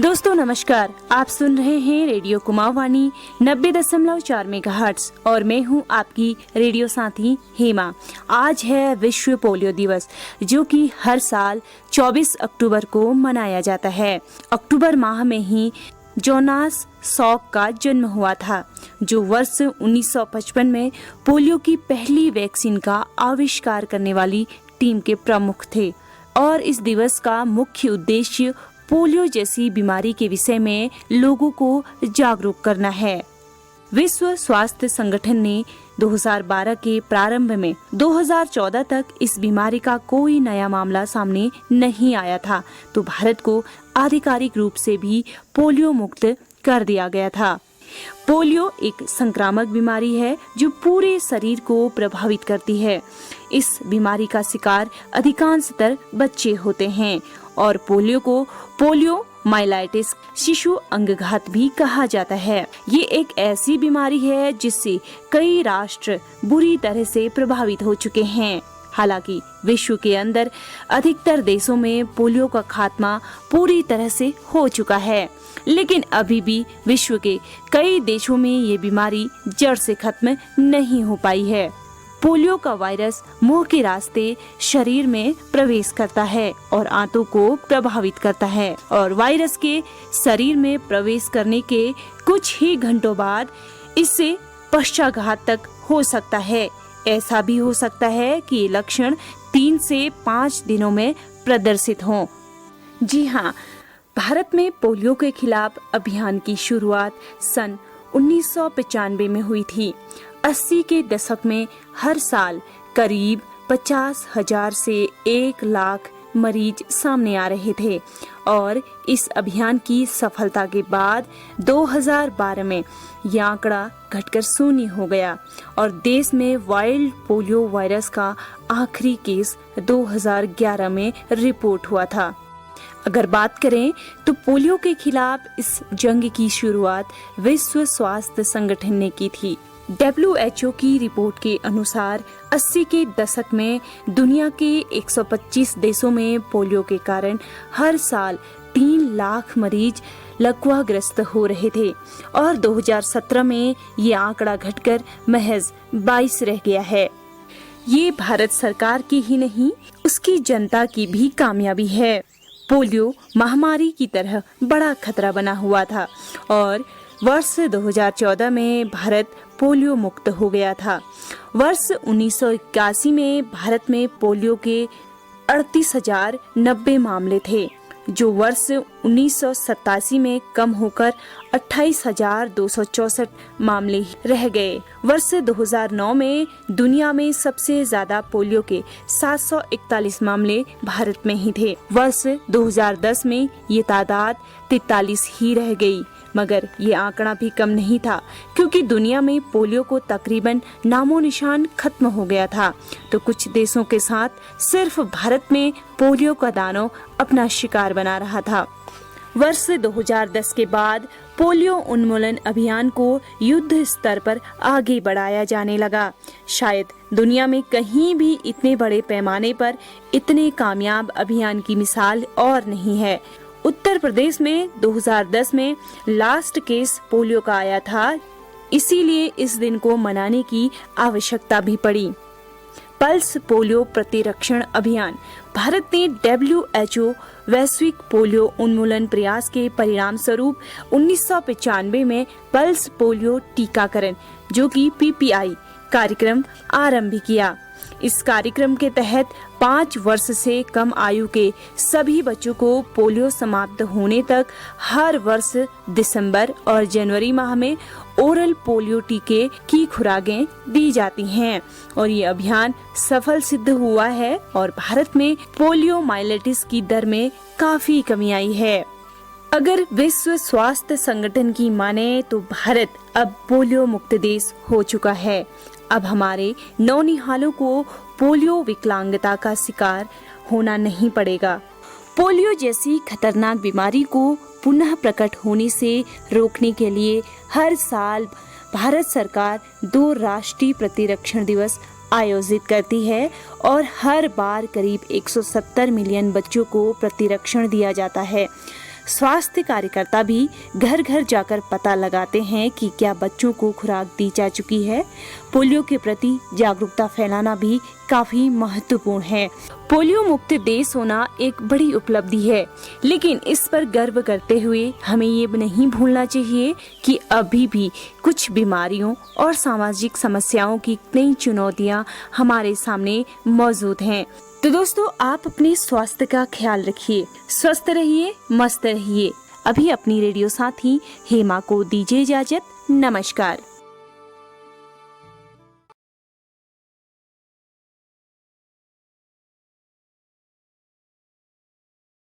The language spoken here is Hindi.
दोस्तों नमस्कार, आप सुन रहे हैं रेडियो कुमाऊवानी 90.4 मेगाहर्ट्ज और मैं हूं आपकी रेडियो साथी हेमा। आज है विश्व पोलियो दिवस, जो कि हर साल 24 अक्टूबर को मनाया जाता है। अक्टूबर माह में ही जोनास सॉक का जन्म हुआ था, जो वर्ष 1955 में पोलियो की पहली वैक्सीन का आविष्कार करने वाली टीम के प्रमुख थे। और इस दिवस का मुख्य उद्देश्य पोलियो जैसी बीमारी के विषय में लोगों को जागरूक करना है। विश्व स्वास्थ्य संगठन ने 2012 के प्रारंभ में 2014 तक इस बीमारी का कोई नया मामला सामने नहीं आया था, तो भारत को आधिकारिक रूप से भी पोलियो मुक्त कर दिया गया था। पोलियो एक संक्रामक बीमारी है जो पूरे शरीर को प्रभावित करती है। इस बीमारी का शिकार अधिकांशतः बच्चे होते हैं और पोलियो को पोलियो माइलाइटिस शिशु अंगघात भी कहा जाता है। ये एक ऐसी बीमारी है जिससे कई राष्ट्र बुरी तरह से प्रभावित हो चुके हैं। हालांकि विश्व के अंदर अधिकतर देशों में पोलियो का खात्मा पूरी तरह से हो चुका है, लेकिन अभी भी विश्व के कई देशों में ये बीमारी जड़ से खत्म नहीं हो पाई है। पोलियो का वायरस मुंह के रास्ते शरीर में प्रवेश करता है और आंतों को प्रभावित करता है, और वायरस के शरीर में प्रवेश करने के कुछ ही घंटों बाद इससे पश्चाघात तक हो सकता है। ऐसा भी हो सकता है कि लक्षण 3 से 5 दिनों में प्रदर्शित हों। जी हाँ, भारत में पोलियो के खिलाफ अभियान की शुरुआत सन 1995 में हुई थी। 80 के दशक में हर साल करीब 50,000 से 1 लाख मरीज सामने आ रहे थे, और इस अभियान की सफलता के बाद 2012 में यह आंकड़ा घटकर 0 हो गया और देश में वाइल्ड पोलियो वायरस का आखिरी केस 2011 में रिपोर्ट हुआ था। अगर बात करें तो पोलियो के खिलाफ इस जंग की शुरुआत विश्व स्वास्थ्य संगठन ने की थी। WHO की रिपोर्ट के अनुसार 80 के दशक में दुनिया के 125 देशों में पोलियो के कारण हर साल 3 लाख मरीज लकवाग्रस्त हो रहे थे, और 2017 में ये आंकड़ा घटकर महज 22 रह गया है। ये भारत सरकार की ही नहीं, उसकी जनता की भी कामयाबी है। पोलियो महामारी की तरह बड़ा खतरा बना हुआ था और वर्ष 2014 में भारत पोलियो मुक्त हो गया था। वर्ष 1981 में भारत में पोलियो के 38,090 मामले थे, जो वर्ष 1987 में कम होकर 28,264 मामले रह गए। वर्ष 2009 में दुनिया में सबसे ज्यादा पोलियो के 741 मामले भारत में ही थे। वर्ष 2010 में ये तादाद 43 ही रह गई, मगर ये आंकड़ा भी कम नहीं था, क्योंकि दुनिया में पोलियो को तकरीबन नामो निशान खत्म हो गया था। तो कुछ देशों के साथ सिर्फ भारत में पोलियो का दानव अपना शिकार बना रहा था। वर्ष 2010 के बाद पोलियो उन्मूलन अभियान को युद्ध स्तर पर आगे बढ़ाया जाने लगा। शायद दुनिया में कहीं भी इतने बड़े पैमाने पर इतने कामयाब अभियान की मिसाल और नहीं है। उत्तर प्रदेश में 2010 में लास्ट केस पोलियो का आया था, इसीलिए इस दिन को मनाने की आवश्यकता भी पड़ी। पल्स पोलियो प्रतिरक्षण अभियान। भारत ने WHO वैश्विक पोलियो उन्मूलन प्रयास के परिणाम स्वरूप 1995 में पल्स पोलियो टीकाकरण, जो कि PPI कार्यक्रम आरंभ किया। इस कार्यक्रम के तहत 5 वर्ष से कम आयु के सभी बच्चों को पोलियो समाप्त होने तक हर वर्ष दिसंबर और जनवरी माह में ओरल पोलियो टीके की खुराकें दी जाती हैं, और ये अभियान सफल सिद्ध हुआ है और भारत में पोलियो माइलाइटिस की दर में काफी कमी आई है। अगर विश्व स्वास्थ्य संगठन की माने तो भारत अब पोलियो मुक्त देश हो चुका है। अब हमारे नौनिहालों को पोलियो विकलांगता का शिकार होना नहीं पड़ेगा। पोलियो जैसी खतरनाक बीमारी को पुनः प्रकट होने से रोकने के लिए हर साल भारत सरकार 2 राष्ट्रीय प्रतिरक्षण दिवस आयोजित करती है और हर बार करीब 170 मिलियन बच्चों को प्रतिरक्षण दिया जाता है। स्वास्थ्य कार्यकर्ता भी घर घर जाकर पता लगाते हैं कि क्या बच्चों को खुराक दी जा चुकी है। पोलियो के प्रति जागरूकता फैलाना भी काफी महत्वपूर्ण है। पोलियो मुक्त देश होना एक बड़ी उपलब्धि है, लेकिन इस पर गर्व करते हुए हमें ये नहीं भूलना चाहिए कि अभी भी कुछ बीमारियों और सामाजिक समस्याओं की नई चुनौतियां हमारे सामने मौजूद हैं। तो दोस्तों, आप अपने स्वास्थ्य का ख्याल रखिए, स्वस्थ रहिए, मस्त रहिए। अभी अपनी रेडियो साथी हेमा को दीजिए इजाजत। नमस्कार।